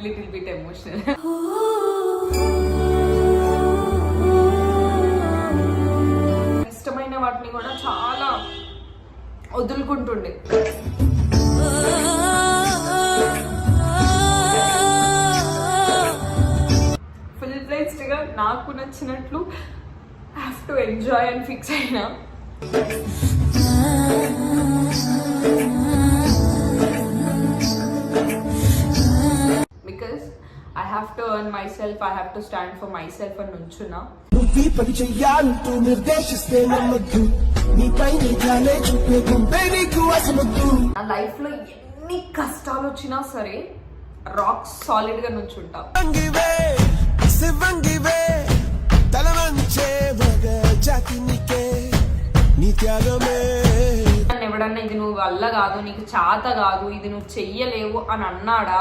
Little bit emotional. ఇష్టమైన వాటిని కూడా చాలా వదులుకుంటుండే. ఫుల్ ఫ్లెడ్జ్డ్ గా నాకు నచ్చినట్లు హ్యావ్ టు ఎంజాయ్ అని ఫిక్స్ అయినా. Because I have to earn myself, I have to stand for myself and నుంచున్నా. నా లైఫ్ లో ఎన్ని కష్టాలు వచ్చినా సరే రాక్ సాలిడ్ గా నుంచుంటా. ఎవడన్నా ఇది నువ్వు వల్ల కాదు, నీకు చేత కాదు, ఇది నువ్వు చెయ్యలేవు అని అన్నాడా